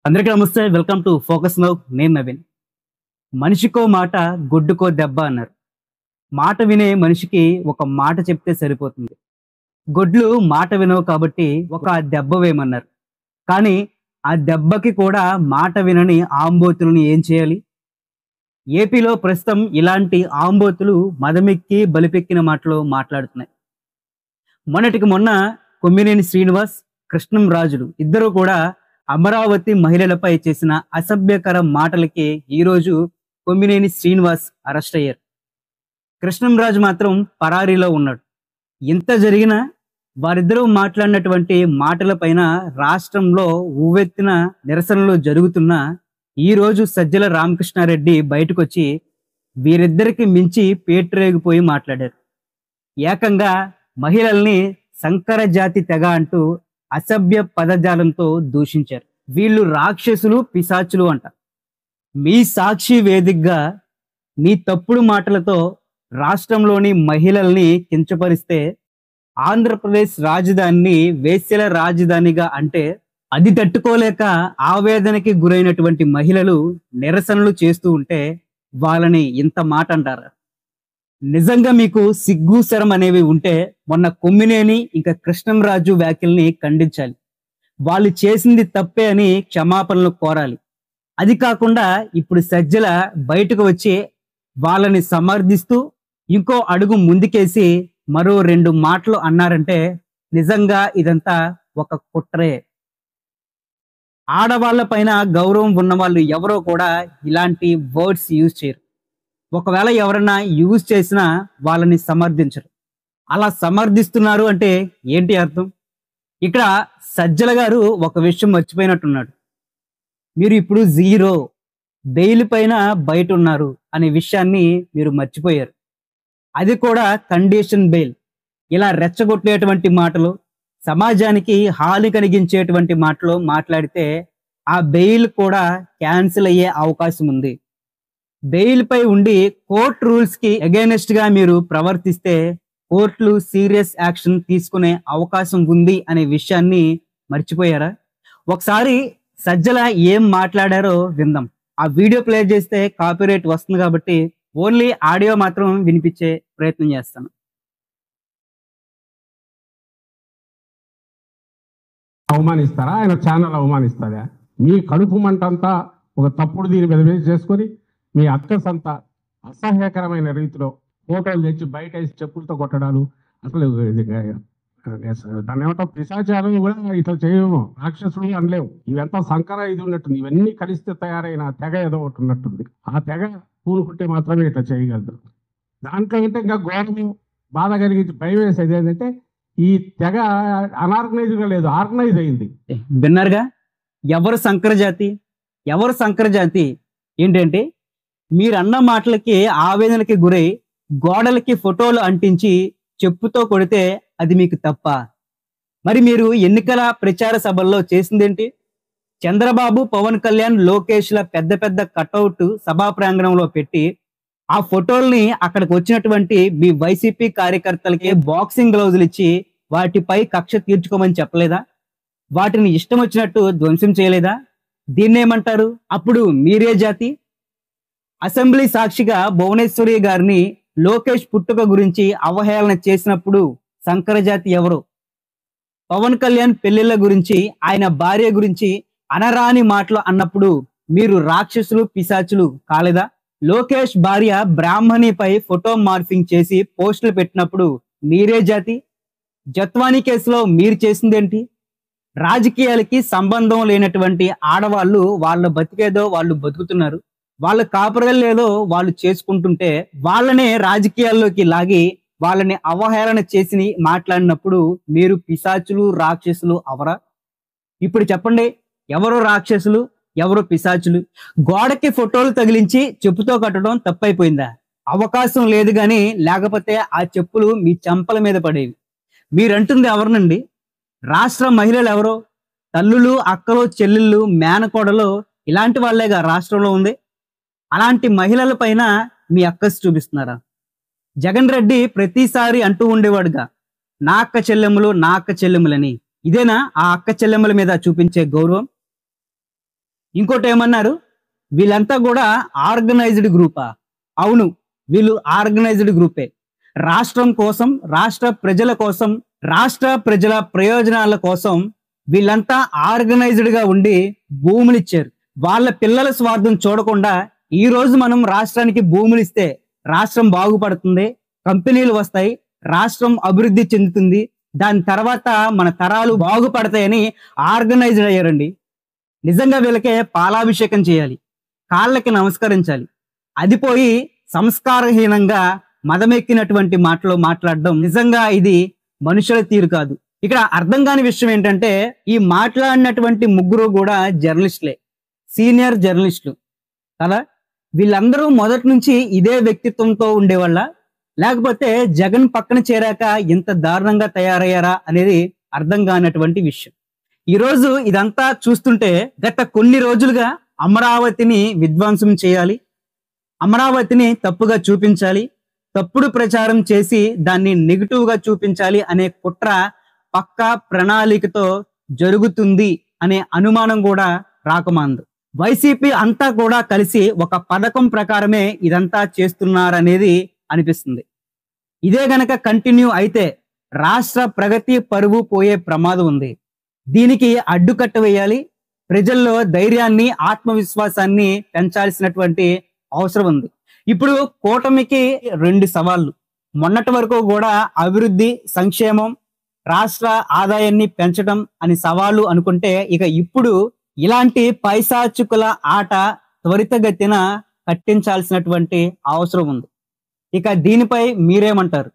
అందరికీ నమస్తే. Welcome to focus now. నేను నవీన్. మనిషికో మాట గొడ్డుకో దెబ్బ అన్నారు. మాట వినే మనిషికి ఒక మాట చెప్తే సరిపోతుంది. గొడ్లు మాట వినవు కాబట్టి ఒక దెబ్బ వేయమన్నారు. కానీ ఆ దెబ్బకి కూడా మాట వినని ఆంబోతులను ఏం చేయాలి? ఏపీలో ప్రస్తుతం ఇలాంటి ఆంబోతులు మదమెక్కి బలిపెక్కిన మాటలు మాట్లాడుతున్నాయి. మొన్నటికి మొన్న కొమ్మినేని శ్రీనివాస్, కృష్ణం రాజులు ఇద్దరు కూడా అమరావతి మహిళలపై చేసిన అసభ్యకర మాటలకి ఈరోజు కొమ్మినేని శ్రీనివాస్ అరెస్ట్ అయ్యారు. కృష్ణంరాజు మాత్రం పరారీలో ఉన్నాడు. ఇంత జరిగినా వారిద్దరూ మాట్లాడినటువంటి మాటలపైన రాష్ట్రంలో ఉవ్వెత్తిన నిరసనలు జరుగుతున్నా ఈరోజు సజ్జల రామకృష్ణారెడ్డి బయటకు వచ్చి వీరిద్దరికి మించి పేట్రేగిపోయి మాట్లాడారు. ఏకంగా మహిళల్ని సంకర జాతి తెగ అంటూ అసభ్య పదజాలంతో దూషించారు. వీళ్ళు రాక్షసులు, పిశాచులు అంట. మీ సాక్షి వేదికగా నీ తప్పుడు మాటలతో రాష్ట్రంలోని మహిళల్ని కించపరిస్తే ఆంధ్రప్రదేశ్ రాజధానిని వేశ్యల రాజధానిగా అంటే అది తట్టుకోలేక ఆవేదనకి గురైనటువంటి మహిళలు నిరసనలు చేస్తూ ఉంటే వాళ్ళని ఇంత మాట అంటారా? నిజంగా మీకు సిగ్గు శరం అనేవి ఉంటే మొన్న కొమ్మినేని ఇంకా కృష్ణంరాజు వ్యాఖ్యల్ని ఖండించాలి. వాళ్ళు చేసింది తప్పే అని క్షమాపణలు కోరాలి. అది కాకుండా ఇప్పుడు సజ్జల బయటకు వచ్చి వాళ్ళని సమర్థిస్తూ ఇంకో అడుగు ముందుకేసి మరో 2 మాటలు అన్నారంటే నిజంగా ఇదంతా ఒక కుట్రే. ఆడవాళ్ల పైన గౌరవం ఉన్న వాళ్ళు ఎవరో కూడా ఇలాంటి వర్డ్స్ యూజ్ చేయరు. ఒకవేళ ఎవరన్నా యూజ్ చేసినా వాళ్ళని సమర్థించరు. అలా సమర్థిస్తున్నారు అంటే ఏంటి అర్థం? ఇక్కడ సజ్జల గారు ఒక విషయం మర్చిపోయినట్టున్నాడు. మీరు ఇప్పుడు జీరో బెయిల్ పైన బయట ఉన్నారు అనే విషయాన్ని మీరు మర్చిపోయారు. అది కూడా కండిషన్ బెయిల్. ఇలా రెచ్చగొట్టేటువంటి మాటలు, సమాజానికి హాని కలిగించేటువంటి మాటలు మాట్లాడితే ఆ బెయిల్ కూడా క్యాన్సిల్ అయ్యే అవకాశం ఉంది. బెయిల్ పై ఉండి కోర్ట్ రూల్స్ కి అగైనెస్ట్ గా మీరు ప్రవర్తిస్తే కోర్టులు సీరియస్ యాక్షన్ తీసుకునే అవకాశం ఉంది అనే విషయాన్ని మర్చిపోయారా? ఒకసారి సజ్జల ఏం మాట్లాడారో విందాం. ఆ వీడియో ప్లే చేస్తే కాపీరైట్ వస్తుంది కాబట్టి ఓన్లీ ఆడియో మాత్రం వినిపించే ప్రయత్నం చేస్తాను. అవమానిస్తారా? ఆయన ఛానల్ అవమానిస్తారా? మీ కడుపు మంటంతా ఒక తప్పుడు దీని మీద వేసి చేసుకొని మీ అక్కసంతా అసహ్యకరమైన రీతిలో ఫోటోలు తెచ్చి బయట వేసి చెప్పులతో కొట్టడాలు, అసలు దాన్ని ఏమంటాం, పిశాచాలను కూడా ఇట్లా చేయము, రాక్షసులు అనలేవు. ఇవంతా సంకర ఇది ఉన్నట్టుంది. ఇవన్నీ కలిస్తే తయారైన తెగ ఏదో ఒకటి ఉన్నట్టుంది. ఆ తెగ పూనుకుంటే మాత్రమే ఇట్లా చేయగలదు. దాంట్లో అంటే ఇంకా ఘోరము బాధ కలిగించి భయం వేసేది ఏంటంటే ఈ తెగ అనార్గనైజ్గా లేదు, ఆర్గనైజ్ అయింది. విన్నారుగా, ఎవరు సంకర జాతి, ఎవరు సంకర జాతి ఏంటంటే మీరన్న మాటలకి ఆవేదనకి గురై గోడలకి ఫోటోలు అంటించి చెప్పుతో కొడితే అది మీకు తప్ప? మరి మీరు ఎన్నికల ప్రచార సభల్లో చేసిందేంటి? చంద్రబాబు, పవన్ కళ్యాణ్, లోకేష్ల పెద్ద పెద్ద కటౌట్ సభా ప్రాంగణంలో పెట్టి ఆ ఫోటోల్ని అక్కడికి వచ్చినటువంటి మీ వైసీపీ కార్యకర్తలకి బాక్సింగ్ గ్లౌజులు ఇచ్చి వాటిపై కక్ష తీర్చుకోమని చెప్పలేదా? వాటిని ఇష్టం వచ్చినట్టు ధ్వంసం చేయలేదా? దీన్నేమంటారు? అప్పుడు మీరే జాతి? అసెంబ్లీ సాక్షిగా భువనేశ్వరి గారిని లోకేష్ పుట్టుక గురించి అవహేళన చేసినప్పుడు సంకర జాతి ఎవరు? పవన్ కళ్యాణ్ పెళ్లిళ్ళ గురించి, ఆయన భార్య గురించి అనరాని మాటలు అన్నప్పుడు మీరు రాక్షసులు, పిశాచులు కాలేదా? లోకేష్ భార్య బ్రాహ్మణిపై ఫోటో మార్ఫింగ్ చేసి పోస్టులు పెట్టినప్పుడు మీరే జాతి? జత్వానీ కేసులో మీరు చేసిందేంటి? రాజకీయాలకి సంబంధం లేనటువంటి ఆడవాళ్ళు వాళ్ళ బతికేదో వాళ్ళు బతుకుతున్నారు, వాళ్ళ కాపురలేదో వాళ్ళు చేసుకుంటుంటే వాళ్ళనే రాజకీయాల్లోకి లాగి వాళ్ళని అవహేళన చేసి మాట్లాడినప్పుడు మీరు పిశాచులు, రాక్షసులు అవరా? ఇప్పుడు చెప్పండి, ఎవరు రాక్షసులు, ఎవరు పిశాచులు? గోడకి ఫోటోలు తగిలించి చెప్పుతో కట్టడం తప్పైపోయిందా? అవకాశం లేదు కానీ లేకపోతే ఆ చెప్పులు మీ చెంపల మీద పడేవి. మీరంటుంది ఎవరినండి? రాష్ట్ర మహిళలు ఎవరో? తల్లులు, అక్కలు, చెల్లెళ్ళు, మేనకోడలు ఇలాంటి వాళ్ళేగా రాష్ట్రంలో ఉంది. అలాంటి మహిళల పైన మీ అక్కసు చూపిస్తున్నారా? జగన్ రెడ్డి ప్రతిసారి అంటూ ఉండేవాడుగా, నా అక్క చెల్లెములు, నా అక్క చెల్లెములని. ఇదేనా ఆ అక్క చెల్లెమ్మల మీద చూపించే గౌరవం? ఇంకోటి ఏమన్నారు, వీళ్ళంతా కూడా ఆర్గనైజ్డ్ గ్రూపా? అవును, వీళ్ళు ఆర్గనైజ్డ్ గ్రూపే. రాష్ట్రం కోసం, రాష్ట్ర ప్రజల కోసం, రాష్ట్ర ప్రజల ప్రయోజనాల కోసం వీళ్ళంతా ఆర్గనైజ్డ్ గా ఉండి భూములు ఇచ్చారు. వాళ్ళ పిల్లల స్వార్థం చూడకుండా ఈ రోజు మనం రాష్ట్రానికి భూములు ఇస్తే రాష్ట్రం బాగుపడుతుంది, కంపెనీలు వస్తాయి, రాష్ట్రం అభివృద్ధి చెందుతుంది, దాని తర్వాత మన తరాలు బాగుపడతాయని ఆర్గనైజ్డ్ అయ్యారండి. నిజంగా వీళ్ళకే పాలాభిషేకం చేయాలి, కాళ్ళకి నమస్కరించాలి. అది పోయి సంస్కారహీనంగా మదమెక్కినటువంటి మాటలు మాట్లాడడం నిజంగా ఇది మనుషుల తీరు కాదు. ఇక్కడ అర్థం కాని విషయం ఏంటంటే, ఈ మాట్లాడినటువంటి ముగ్గురు కూడా జర్నలిస్టులే, సీనియర్ జర్నలిస్టులు కదా. వీళ్ళందరూ మొదటి నుంచి ఇదే వ్యక్తిత్వంతో ఉండేవాళ్ళ, లేకపోతే జగన్ పక్కన చేరాక ఇంత దారుణంగా తయారయ్యారా అనేది అర్థం కానటువంటి విషయం. ఈ రోజు ఇదంతా చూస్తుంటే గత కొన్ని రోజులుగా అమరావతిని విధ్వంసం చేయాలి, అమరావతిని తప్పుగా చూపించాలి, తప్పుడు ప్రచారం చేసి దాన్ని నెగిటివ్ గా చూపించాలి అనే కుట్ర పక్కా ప్రణాళికతో జరుగుతుంది అనే అనుమానం కూడా రాకమాందు. వైసీపీ అంతా కూడా కలిసి ఒక పథకం ప్రకారమే ఇదంతా చేస్తున్నారనేది అనిపిస్తుంది. ఇదే గనక కంటిన్యూ అయితే రాష్ట్ర ప్రగతి పరువు పోయే ప్రమాదం ఉంది. దీనికి అడ్డుకట్ట వేయాలి, ప్రజల్లో ధైర్యాన్ని, ఆత్మవిశ్వాసాన్ని పెంచాల్సినటువంటి అవసరం ఉంది. ఇప్పుడు కూటమికి 2 సవాళ్ళు. మొన్నటి వరకు కూడా అభివృద్ధి, సంక్షేమం, రాష్ట్ర ఆదాయాన్ని పెంచడం అని సవాళ్ళు అనుకుంటే, ఇక ఇప్పుడు ఇలాంటి పైశాచికుల ఆట త్వరితగతిన కట్టించాల్సినటువంటి అవసరం ఉంది. ఇక దీనిపై మీరేమంటారు?